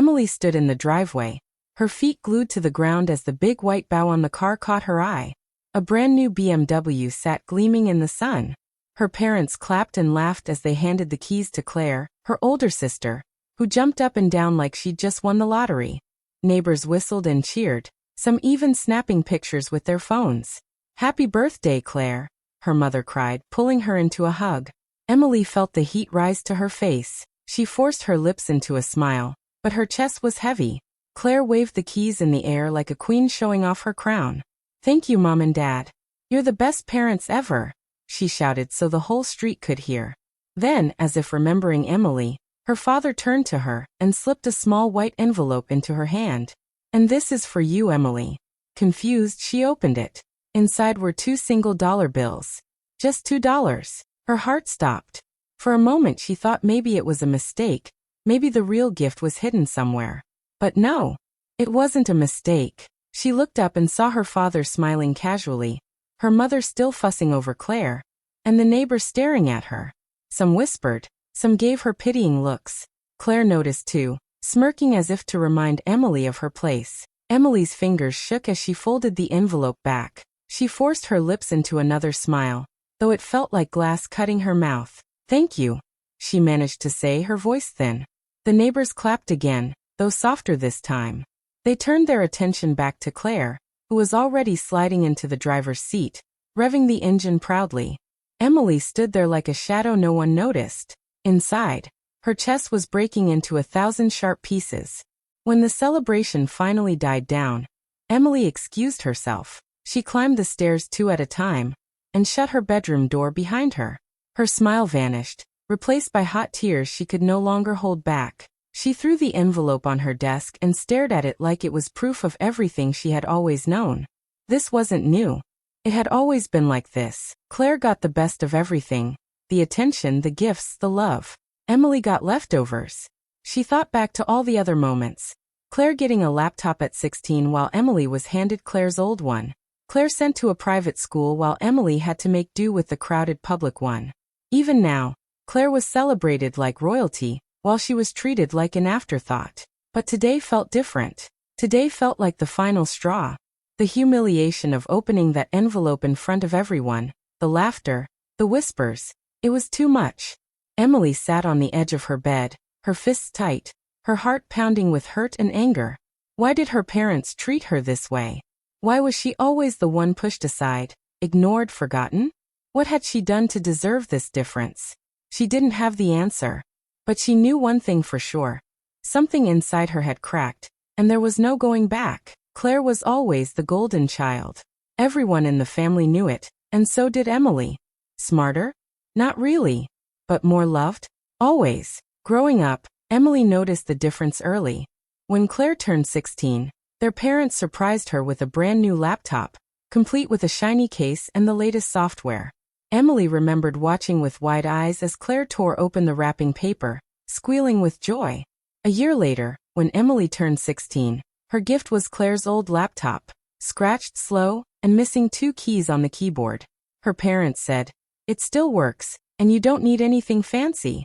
Emily stood in the driveway, her feet glued to the ground as the big white bow on the car caught her eye. A brand new BMW sat gleaming in the sun. Her parents clapped and laughed as they handed the keys to Claire, her older sister, who jumped up and down like she'd just won the lottery. Neighbors whistled and cheered, some even snapping pictures with their phones. "Happy birthday, Claire," her mother cried, pulling her into a hug. Emily felt the heat rise to her face. She forced her lips into a smile, but her chest was heavy. Claire waved the keys in the air like a queen showing off her crown. "Thank you, Mom and Dad. You're the best parents ever," she shouted so the whole street could hear. Then, as if remembering Emily, her father turned to her and slipped a small white envelope into her hand. "And this is for you, Emily." Confused, she opened it. Inside were 2 single-dollar bills. Just $2. Her heart stopped. For a moment she thought maybe it was a mistake, maybe the real gift was hidden somewhere. But no, it wasn't a mistake. She looked up and saw her father smiling casually, her mother still fussing over Claire, and the neighbors staring at her. Some whispered, some gave her pitying looks. Claire noticed too, smirking as if to remind Emily of her place. Emily's fingers shook as she folded the envelope back. She forced her lips into another smile, though it felt like glass cutting her mouth. "Thank you," she managed to say, her voice thin. The neighbors clapped again, though softer this time. They turned their attention back to Claire, who was already sliding into the driver's seat, revving the engine proudly. Emily stood there like a shadow no one noticed. Inside, her chest was breaking into 1,000 sharp pieces. When the celebration finally died down, Emily excused herself. She climbed the stairs 2 at a time, and shut her bedroom door behind her. Her smile vanished, replaced by hot tears she could no longer hold back. She threw the envelope on her desk and stared at it like it was proof of everything she had always known. This wasn't new. It had always been like this. Claire got the best of everything. The attention, the gifts, the love. Emily got leftovers. She thought back to all the other moments. Claire getting a laptop at 16 while Emily was handed Claire's old one. Claire sent to a private school while Emily had to make do with the crowded public one. Even now, Claire was celebrated like royalty, while she was treated like an afterthought. But today felt different. Today felt like the final straw. The humiliation of opening that envelope in front of everyone, the laughter, the whispers. It was too much. Emily sat on the edge of her bed, her fists tight, her heart pounding with hurt and anger. Why did her parents treat her this way? Why was she always the one pushed aside, ignored, forgotten? What had she done to deserve this difference? She didn't have the answer. But she knew one thing for sure. Something inside her had cracked, and there was no going back. Claire was always the golden child. Everyone in the family knew it, and so did Emily. Smarter? Not really. But more loved? Always. Growing up, Emily noticed the difference early. When Claire turned 16, their parents surprised her with a brand new laptop, complete with a shiny case and the latest software. Emily remembered watching with wide eyes as Claire tore open the wrapping paper, squealing with joy. A year later, when Emily turned 16, her gift was Claire's old laptop, scratched, slow, and missing 2 keys on the keyboard. Her parents said, "It still works, and you don't need anything fancy."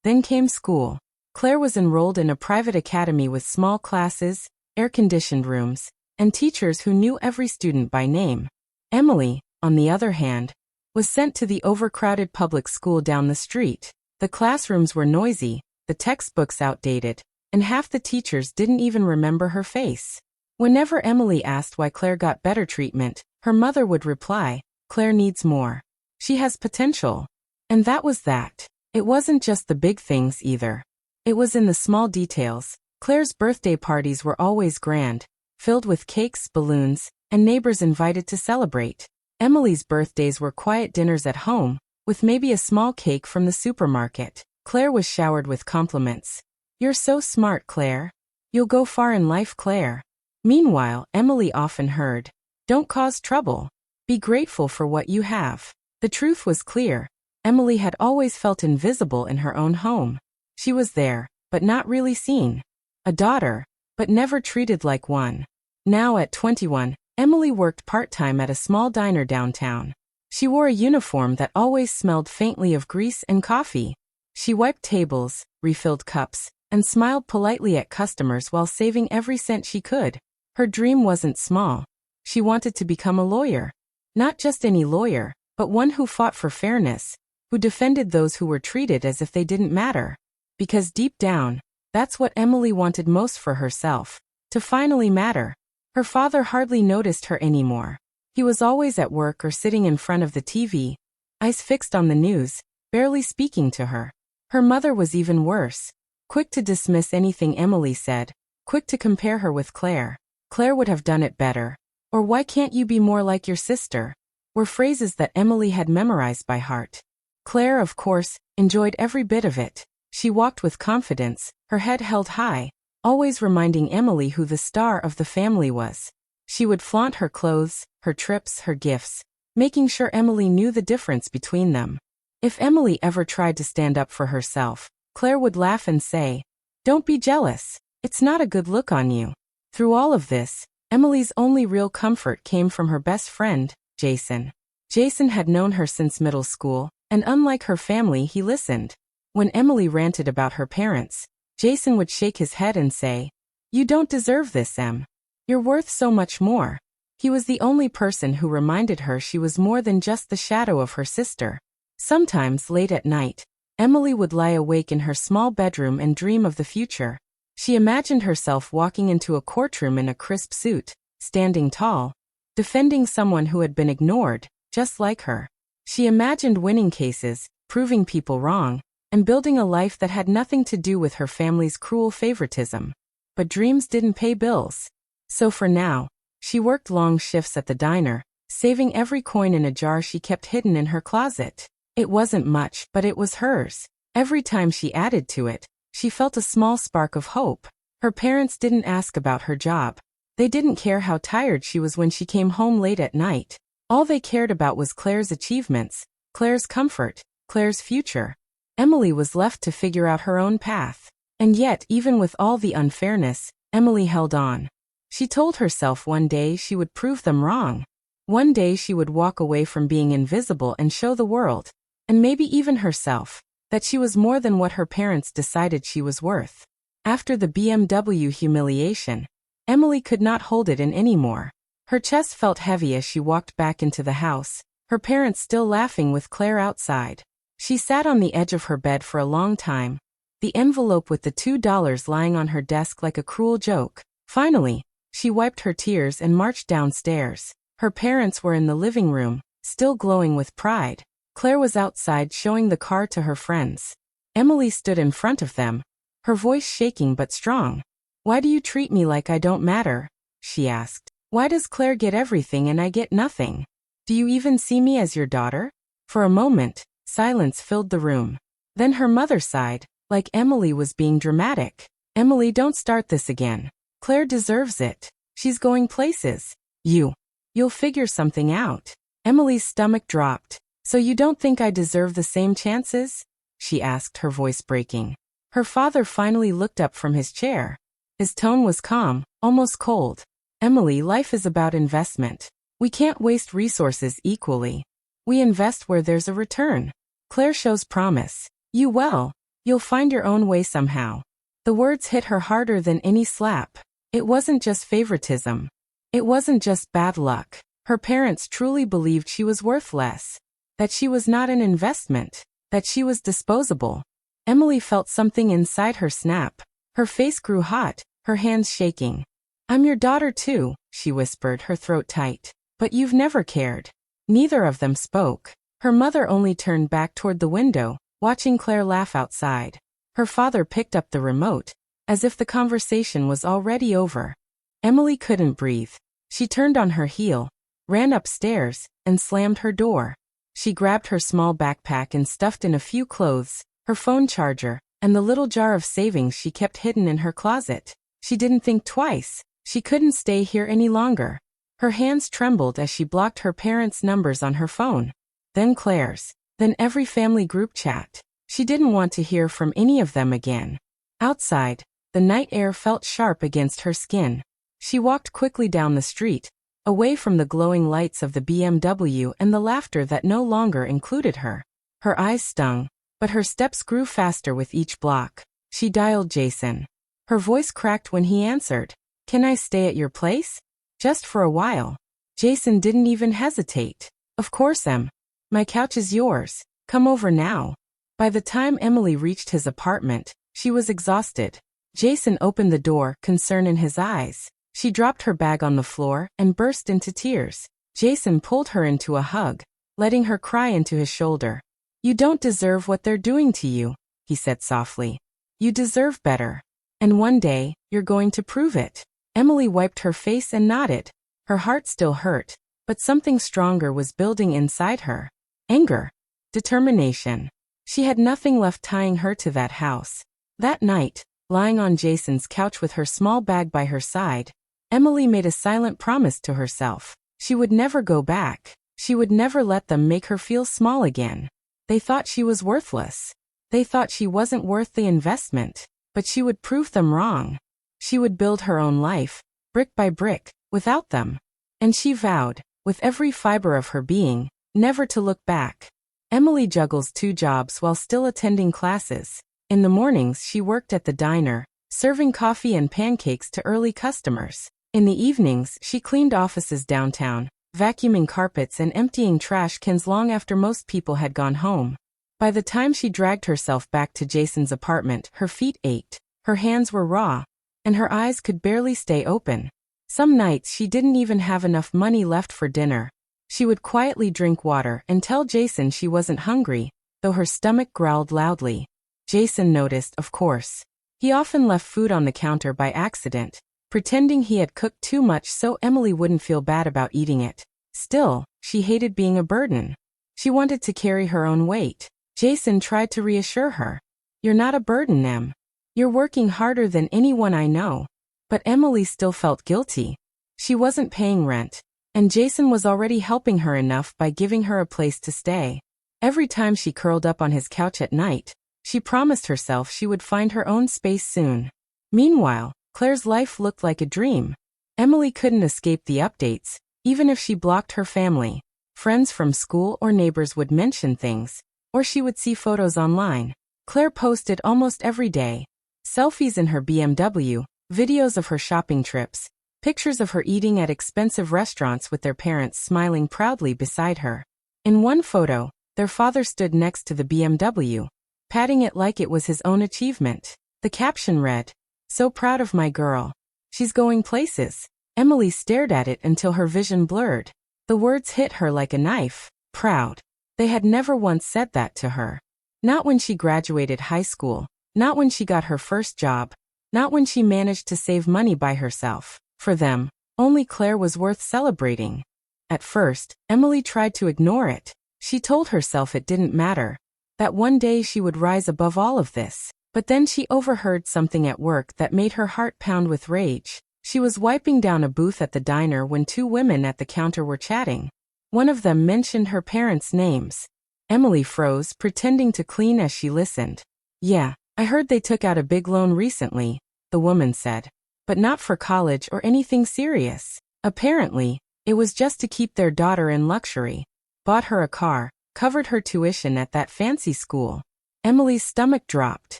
Then came school. Claire was enrolled in a private academy with small classes, air-conditioned rooms, and teachers who knew every student by name. Emily, on the other hand, was sent to the overcrowded public school down the street. The classrooms were noisy, the textbooks outdated, and half the teachers didn't even remember her face. Whenever Emily asked why Claire got better treatment, her mother would reply, "Claire needs more. She has potential." And that was that. It wasn't just the big things either. It was in the small details. Claire's birthday parties were always grand, filled with cakes, balloons, and neighbors invited to celebrate. Emily's birthdays were quiet dinners at home, with maybe a small cake from the supermarket. Claire was showered with compliments. "You're so smart, Claire. You'll go far in life, Claire." Meanwhile, Emily often heard, "Don't cause trouble. Be grateful for what you have." The truth was clear. Emily had always felt invisible in her own home. She was there, but not really seen. A daughter, but never treated like one. Now at 21, Emily worked part-time at a small diner downtown. She wore a uniform that always smelled faintly of grease and coffee. She wiped tables, refilled cups, and smiled politely at customers while saving every cent she could. Her dream wasn't small. She wanted to become a lawyer. Not just any lawyer, but one who fought for fairness, who defended those who were treated as if they didn't matter. Because deep down, that's what Emily wanted most for herself, to finally matter. Her father hardly noticed her anymore. He was always at work or sitting in front of the TV, eyes fixed on the news, barely speaking to her. Her mother was even worse, quick to dismiss anything Emily said, quick to compare her with Claire. Claire would have done it better. Or why can't you be more like your sister? Were phrases that Emily had memorized by heart. Claire, of course, enjoyed every bit of it. She walked with confidence, her head held high, always reminding Emily who the star of the family was. She would flaunt her clothes, her trips, her gifts, making sure Emily knew the difference between them. If Emily ever tried to stand up for herself, Claire would laugh and say, "Don't be jealous. It's not a good look on you." Through all of this, Emily's only real comfort came from her best friend, Jason. Jason had known her since middle school, and unlike her family, he listened. When Emily ranted about her parents, Jason would shake his head and say, "You don't deserve this, Em. You're worth so much more." He was the only person who reminded her she was more than just the shadow of her sister. Sometimes, late at night, Emily would lie awake in her small bedroom and dream of the future. She imagined herself walking into a courtroom in a crisp suit, standing tall, defending someone who had been ignored, just like her. She imagined winning cases, proving people wrong, and building a life that had nothing to do with her family's cruel favoritism. But dreams didn't pay bills. So for now, she worked long shifts at the diner, saving every coin in a jar she kept hidden in her closet. It wasn't much, but it was hers. Every time she added to it, she felt a small spark of hope. Her parents didn't ask about her job. They didn't care how tired she was when she came home late at night. All they cared about was Claire's achievements, Claire's comfort, Claire's future. Emily was left to figure out her own path. And yet, even with all the unfairness, Emily held on. She told herself one day she would prove them wrong. One day she would walk away from being invisible and show the world, and maybe even herself, that she was more than what her parents decided she was worth. After the BMW humiliation, Emily could not hold it in anymore. Her chest felt heavy as she walked back into the house, her parents still laughing with Claire outside. She sat on the edge of her bed for a long time, the envelope with the $2 lying on her desk like a cruel joke. Finally, she wiped her tears and marched downstairs. Her parents were in the living room, still glowing with pride. Claire was outside showing the car to her friends. Emily stood in front of them, her voice shaking but strong. "Why do you treat me like I don't matter?" she asked. "Why does Claire get everything and I get nothing? Do you even see me as your daughter?" For a moment, silence filled the room. Then her mother sighed, like Emily was being dramatic. "Emily, don't start this again. Claire deserves it. She's going places. You'll figure something out." Emily's stomach dropped. "So you don't think I deserve the same chances?" she asked, her voice breaking. Her father finally looked up from his chair. His tone was calm, almost cold. "Emily, life is about investment. We can't waste resources equally. We invest where there's a return. Claire shows promise. You'll find your own way somehow." The words hit her harder than any slap. It wasn't just favoritism. It wasn't just bad luck. Her parents truly believed she was worth less, that she was not an investment, that she was disposable. Emily felt something inside her snap. Her face grew hot, her hands shaking. "I'm your daughter too," she whispered, her throat tight. "But you've never cared." Neither of them spoke. Her mother only turned back toward the window, watching Claire laugh outside. Her father picked up the remote, as if the conversation was already over. Emily couldn't breathe. She turned on her heel, ran upstairs, and slammed her door. She grabbed her small backpack and stuffed in a few clothes, her phone charger, and the little jar of savings she kept hidden in her closet. She didn't think twice. She couldn't stay here any longer. Her hands trembled as she blocked her parents' numbers on her phone. Then Claire's. Then every family group chat. She didn't want to hear from any of them again. Outside, the night air felt sharp against her skin. She walked quickly down the street, away from the glowing lights of the BMW and the laughter that no longer included her. Her eyes stung, but her steps grew faster with each block. She dialed Jason. Her voice cracked when he answered. Can I stay at your place? Just for a while. Jason didn't even hesitate. Of course, Em. My couch is yours. Come over now. By the time Emily reached his apartment, she was exhausted. Jason opened the door, concern in his eyes. She dropped her bag on the floor and burst into tears. Jason pulled her into a hug, letting her cry into his shoulder. You don't deserve what they're doing to you, he said softly. You deserve better. And one day, you're going to prove it. Emily wiped her face and nodded. Her heart still hurt, but something stronger was building inside her. Anger. Determination. She had nothing left tying her to that house. That night, lying on Jason's couch with her small bag by her side, Emily made a silent promise to herself. She would never go back. She would never let them make her feel small again. They thought she was worthless. They thought she wasn't worth the investment. But she would prove them wrong. She would build her own life, brick by brick, without them. And she vowed, with every fiber of her being, never to look back. Emily juggles 2 jobs while still attending classes. In the mornings she worked at the diner, serving coffee and pancakes to early customers. In the evenings she cleaned offices downtown, vacuuming carpets and emptying trash cans long after most people had gone home. By the time she dragged herself back to Jason's apartment, her feet ached, her hands were raw, and her eyes could barely stay open. Some nights she didn't even have enough money left for dinner. She would quietly drink water and tell Jason she wasn't hungry, though her stomach growled loudly. Jason noticed, of course. He often left food on the counter by accident, pretending he had cooked too much so Emily wouldn't feel bad about eating it. Still, she hated being a burden. She wanted to carry her own weight. Jason tried to reassure her. You're not a burden, Em. You're working harder than anyone I know. But Emily still felt guilty. She wasn't paying rent, and Jason was already helping her enough by giving her a place to stay. Every time she curled up on his couch at night, she promised herself she would find her own space soon. Meanwhile, Claire's life looked like a dream. Emily couldn't escape the updates, even if she blocked her family. Friends from school or neighbors would mention things, or she would see photos online. Claire posted almost every day. Selfies in her BMW, videos of her shopping trips, pictures of her eating at expensive restaurants with their parents smiling proudly beside her. In one photo, their father stood next to the BMW, patting it like it was his own achievement. The caption read, "So proud of my girl. She's going places." Emily stared at it until her vision blurred. The words hit her like a knife. Proud. They had never once said that to her. Not when she graduated high school, not when she got her first job, not when she managed to save money by herself. For them, only Claire was worth celebrating. At first, Emily tried to ignore it. She told herself it didn't matter, that one day she would rise above all of this. But then she overheard something at work that made her heart pound with rage. She was wiping down a booth at the diner when 2 women at the counter were chatting. One of them mentioned her parents' names. Emily froze, pretending to clean as she listened. "Yeah, I heard they took out a big loan recently," the woman said. "But not for college or anything serious. Apparently, it was just to keep their daughter in luxury. Bought her a car, covered her tuition at that fancy school." Emily's stomach dropped.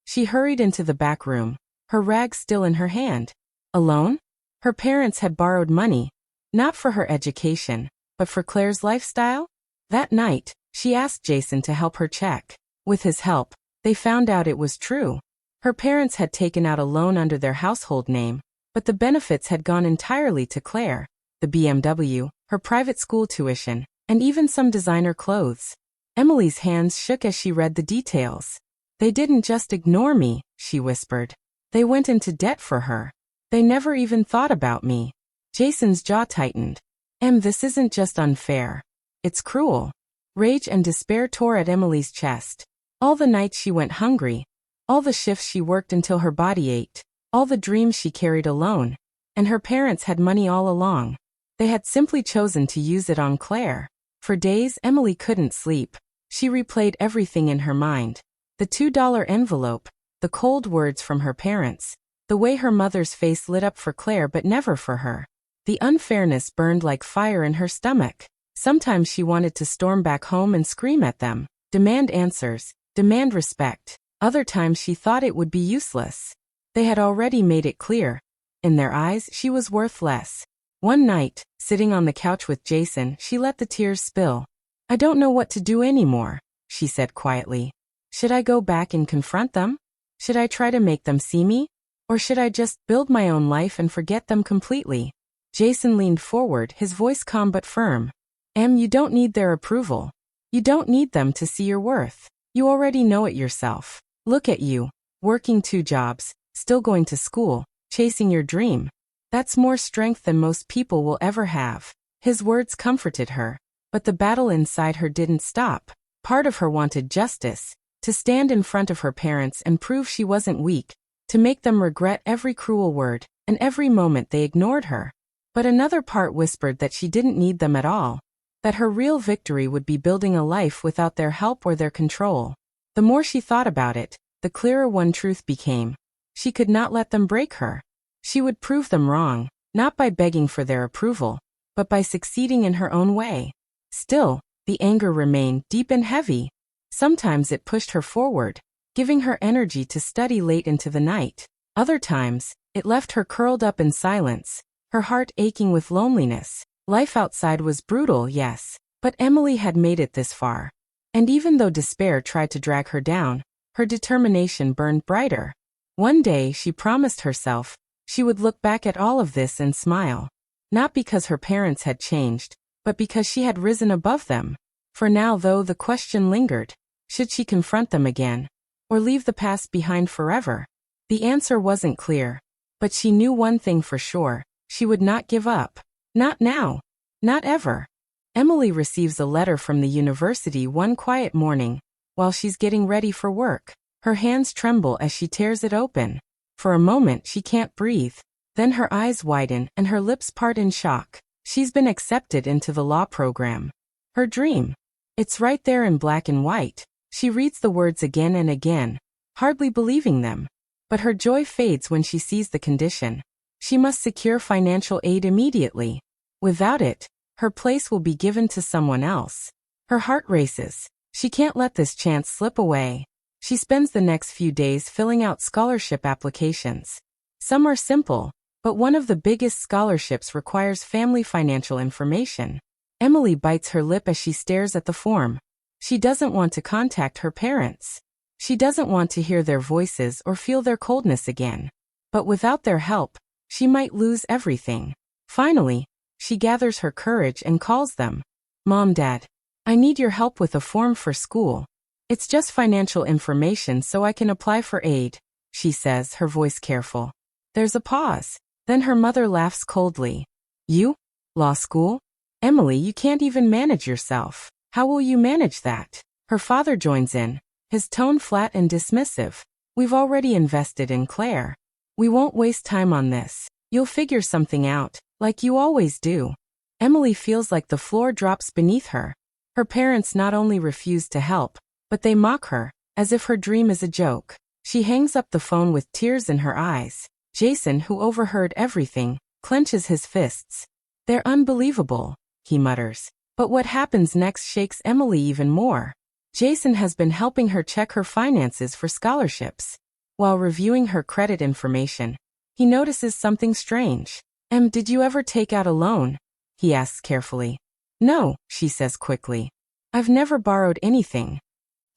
She hurried into the back room, her rag still in her hand. Alone? Her parents had borrowed money, not for her education, but for Claire's lifestyle? That night, she asked Jason to help her check. With his help, they found out it was true. Her parents had taken out a loan under their household name, but the benefits had gone entirely to Claire. The BMW, her private school tuition, and even some designer clothes. Emily's hands shook as she read the details. "They didn't just ignore me," she whispered. "They went into debt for her. They never even thought about me." Jason's jaw tightened. This isn't just unfair. It's cruel." Rage and despair tore at Emily's chest. All the nights she went hungry, all the shifts she worked until her body ached, all the dreams she carried alone. And her parents had money all along. They had simply chosen to use it on Claire. For days Emily couldn't sleep. She replayed everything in her mind. The $2 envelope, the cold words from her parents, the way her mother's face lit up for Claire but never for her. The unfairness burned like fire in her stomach. Sometimes she wanted to storm back home and scream at them, demand answers, demand respect. Other times she thought it would be useless. They had already made it clear. In their eyes, she was worth less. One night, sitting on the couch with Jason, she let the tears spill. "I don't know what to do anymore," she said quietly. "Should I go back and confront them? Should I try to make them see me? Or should I just build my own life and forget them completely?" Jason leaned forward, his voice calm but firm. You don't need their approval. You don't need them to see your worth. You already know it yourself. Look at you, working 2 jobs, still going to school, chasing your dream. That's more strength than most people will ever have." His words comforted her, but the battle inside her didn't stop. Part of her wanted justice, to stand in front of her parents and prove she wasn't weak, to make them regret every cruel word and every moment they ignored her. But another part whispered that she didn't need them at all, that her real victory would be building a life without their help or their control. The more she thought about it, the clearer one truth became. She could not let them break her. She would prove them wrong, not by begging for their approval, but by succeeding in her own way. Still, the anger remained deep and heavy. Sometimes it pushed her forward, giving her energy to study late into the night. Other times, it left her curled up in silence, her heart aching with loneliness. Life outside was brutal, yes, but Emily had made it this far. And even though despair tried to drag her down, her determination burned brighter. One day, she promised herself she would look back at all of this and smile. Not because her parents had changed, but because she had risen above them. For now, though, the question lingered. Should she confront them again? Or leave the past behind forever? The answer wasn't clear. But she knew one thing for sure. She would not give up. Not now. Not ever. Emily receives a letter from the university one quiet morning, while she's getting ready for work. Her hands tremble as she tears it open. For a moment she can't breathe. Then her eyes widen and her lips part in shock. She's been accepted into the law program. Her dream. It's right there in black and white. She reads the words again and again, hardly believing them. But her joy fades when she sees the condition. She must secure financial aid immediately. Without it, her place will be given to someone else. Her heart races. She can't let this chance slip away. She spends the next few days filling out scholarship applications. Some are simple, but one of the biggest scholarships requires family financial information. Emily bites her lip as she stares at the form. She doesn't want to contact her parents. She doesn't want to hear their voices or feel their coldness again. But without their help, she might lose everything. Finally, she gathers her courage and calls them. "Mom, Dad, I need your help with a form for school. It's just financial information so I can apply for aid," she says, her voice careful. There's a pause. Then her mother laughs coldly. "You? Law school? Emily, you can't even manage yourself. How will you manage that?" Her father joins in, his tone flat and dismissive. "We've already invested in Claire. We won't waste time on this. You'll figure something out, like you always do." Emily feels like the floor drops beneath her. Her parents not only refuse to help, but they mock her, as if her dream is a joke. She hangs up the phone with tears in her eyes. Jason, who overheard everything, clenches his fists. "They're unbelievable," he mutters. But what happens next shakes Emily even more. Jason has been helping her check her finances for scholarships. While reviewing her credit information, he notices something strange. Did you ever take out a loan?" he asks carefully. "No," she says quickly. "I've never borrowed anything."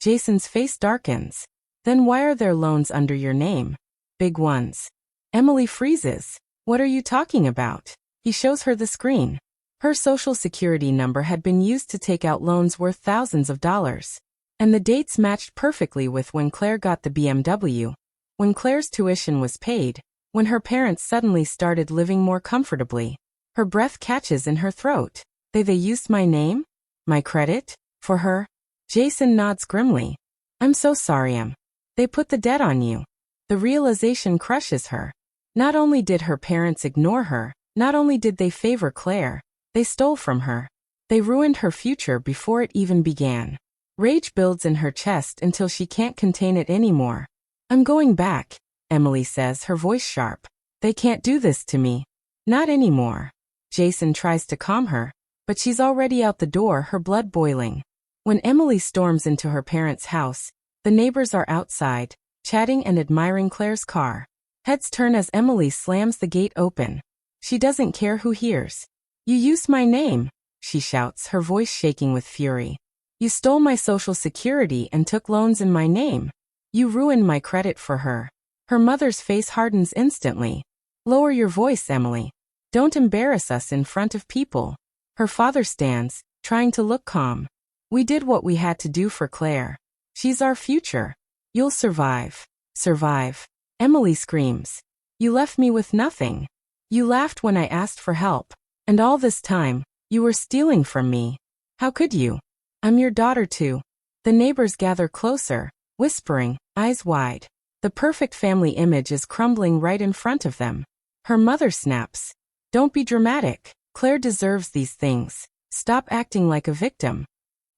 Jason's face darkens. "Then why are there loans under your name? Big ones." Emily freezes. "What are you talking about?" He shows her the screen. Her social security number had been used to take out loans worth thousands of dollars. And the dates matched perfectly with when Claire got the BMW, when Claire's tuition was paid, when her parents suddenly started living more comfortably. Her breath catches in her throat. They used my name? My credit? For her? Jason nods grimly. "I'm so sorry, Em. They put the debt on you." The realization crushes her. Not only did her parents ignore her, not only did they favor Claire, they stole from her. They ruined her future before it even began. Rage builds in her chest until she can't contain it anymore. "I'm going back," Emily says, her voice sharp. "They can't do this to me. Not anymore." Jason tries to calm her, but she's already out the door, her blood boiling. When Emily storms into her parents' house, The neighbors are outside, chatting and admiring Claire's car. Heads turn as Emily slams the gate open. She doesn't care who hears. "You used my name," she shouts, her voice shaking with fury. "You stole my social security and took loans in my name. You ruined my credit for her." Her mother's face hardens instantly. "Lower your voice, Emily. Don't embarrass us in front of people." Her father stands, trying to look calm. "We did what we had to do for Claire. She's our future. You'll survive." "Survive?" Emily screams. "You left me with nothing. You laughed when I asked for help. And all this time, you were stealing from me. How could you? I'm your daughter too." The neighbors gather closer, whispering, eyes wide. The perfect family image is crumbling right in front of them. Her mother snaps. "Don't be dramatic. Claire deserves these things. Stop acting like a victim."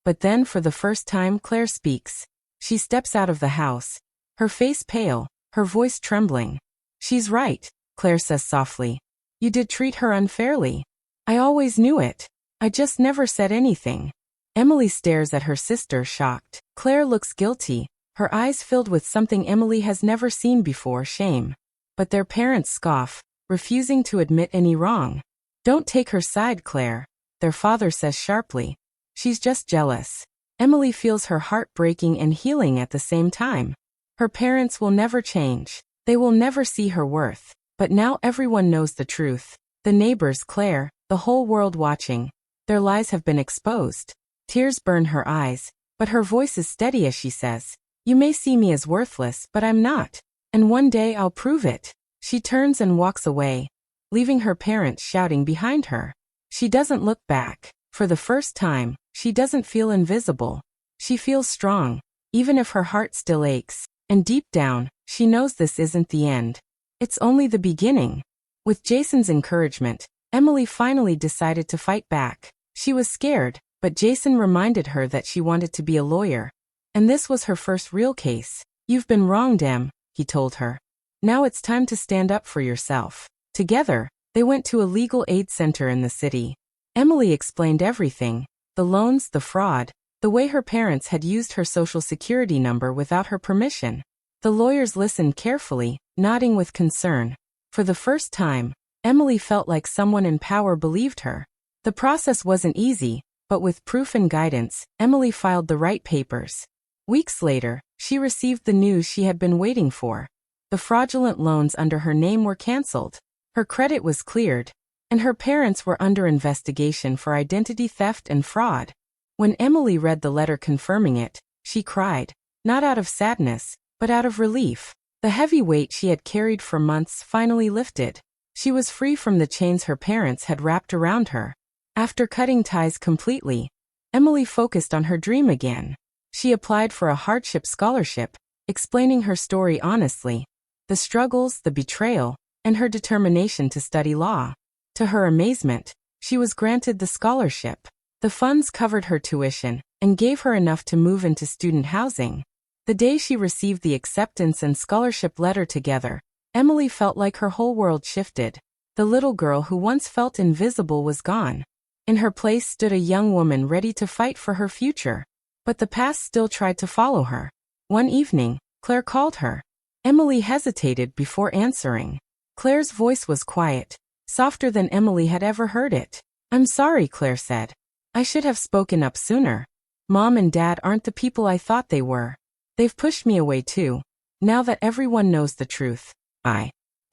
But then for the first time Claire speaks. She steps out of the house, her face pale, her voice trembling. "She's right," Claire says softly. "You did treat her unfairly. I always knew it. I just never said anything." Emily stares at her sister, shocked. Claire looks guilty, her eyes filled with something Emily has never seen before, shame. But their parents scoff, refusing to admit any wrong. "Don't take her side, Claire," their father says sharply. "She's just jealous." Emily feels her heart breaking and healing at the same time. Her parents will never change. They will never see her worth. But now everyone knows the truth. The neighbors, Claire, the whole world watching. Their lies have been exposed. Tears burn her eyes, but her voice is steady as she says, "You may see me as worthless, but I'm not. And one day I'll prove it." She turns and walks away, leaving her parents shouting behind her. She doesn't look back. For the first time, she doesn't feel invisible. She feels strong, even if her heart still aches. And deep down, she knows this isn't the end. It's only the beginning. With Jason's encouragement, Emily finally decided to fight back. She was scared, but Jason reminded her that she wanted to be a lawyer. And this was her first real case. "You've been wronged, Em," he told her. "Now it's time to stand up for yourself." Together, they went to a legal aid center in the city. Emily explained everything: the loans, the fraud, the way her parents had used her social security number without her permission. The lawyers listened carefully, nodding with concern. For the first time, Emily felt like someone in power believed her. The process wasn't easy, but with proof and guidance, Emily filed the right papers. Weeks later, she received the news she had been waiting for. The fraudulent loans under her name were canceled. Her credit was cleared, and her parents were under investigation for identity theft and fraud. When Emily read the letter confirming it, she cried, not out of sadness, but out of relief. The heavy weight she had carried for months finally lifted. She was free from the chains her parents had wrapped around her. After cutting ties completely, Emily focused on her dream again. She applied for a hardship scholarship, explaining her story honestly, the struggles, the betrayal, and her determination to study law. To her amazement, she was granted the scholarship. The funds covered her tuition and gave her enough to move into student housing. The day she received the acceptance and scholarship letter together, Emily felt like her whole world shifted. The little girl who once felt invisible was gone. In her place stood a young woman ready to fight for her future. But the past still tried to follow her. One evening, Claire called her. Emily hesitated before answering. Claire's voice was quiet, softer than Emily had ever heard it. "I'm sorry," Claire said. "I should have spoken up sooner. Mom and Dad aren't the people I thought they were. They've pushed me away too. Now that everyone knows the truth, I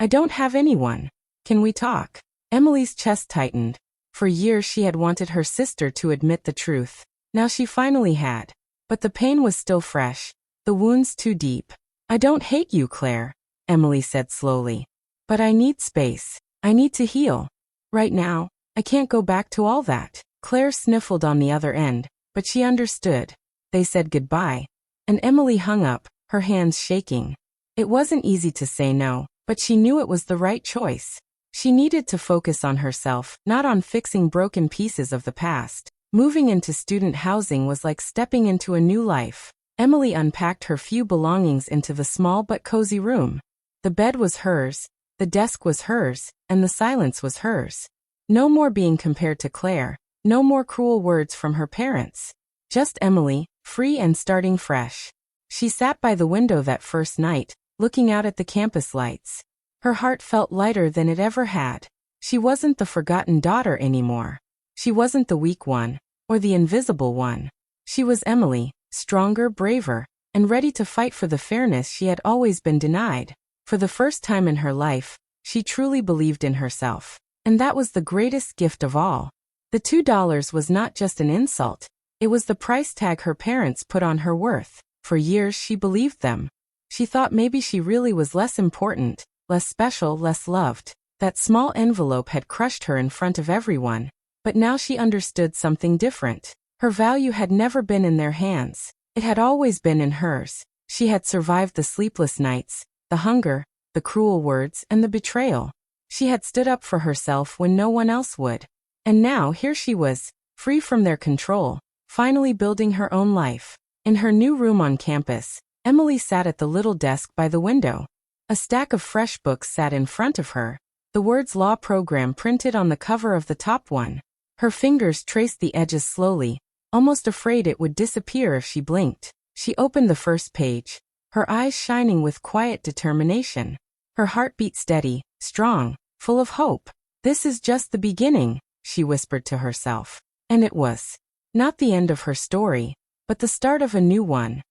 don't have anyone. Can we talk?" Emily's chest tightened. For years she had wanted her sister to admit the truth. Now she finally had. But the pain was still fresh, the wounds too deep. "I don't hate you, Claire," Emily said slowly. "But I need space. I need to heal. Right now, I can't go back to all that." Claire sniffled on the other end, but she understood. They said goodbye, and Emily hung up, her hands shaking. It wasn't easy to say no, but she knew it was the right choice. She needed to focus on herself, not on fixing broken pieces of the past. Moving into student housing was like stepping into a new life. Emily unpacked her few belongings into the small but cozy room. The bed was hers, the desk was hers, and the silence was hers. No more being compared to Claire, no more cruel words from her parents. Just Emily, free and starting fresh. She sat by the window that first night, looking out at the campus lights. Her heart felt lighter than it ever had. She wasn't the forgotten daughter anymore. She wasn't the weak one, or the invisible one. She was Emily, stronger, braver, and ready to fight for the fairness she had always been denied. For the first time in her life, she truly believed in herself. And that was the greatest gift of all. The $2 was not just an insult. It was the price tag her parents put on her worth. For years she believed them. She thought maybe she really was less important, less special, less loved. That small envelope had crushed her in front of everyone. But now she understood something different. Her value had never been in their hands. It had always been in hers. She had survived the sleepless nights, the hunger, the cruel words, and the betrayal. She had stood up for herself when no one else would. And now here she was, free from their control, finally building her own life. In her new room on campus, Emily sat at the little desk by the window. A stack of fresh books sat in front of her, the words law program printed on the cover of the top one. Her fingers traced the edges slowly, almost afraid it would disappear if she blinked. She opened the first page, her eyes shining with quiet determination. Her heart beat steady, strong, full of hope. This is just the beginning, she whispered to herself. And it was. Not the end of her story, but the start of a new one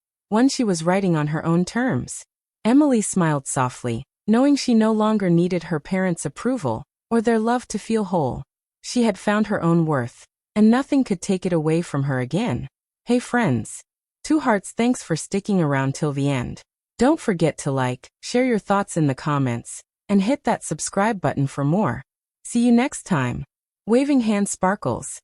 she was writing on her own terms. Emily smiled softly, knowing she no longer needed her parents' approval or their love to feel whole. She had found her own worth, and nothing could take it away from her again. Hey friends. Two Hearts, thanks for sticking around till the end. Don't forget to like, share your thoughts in the comments, and hit that subscribe button for more. See you next time. Waving hand sparkles.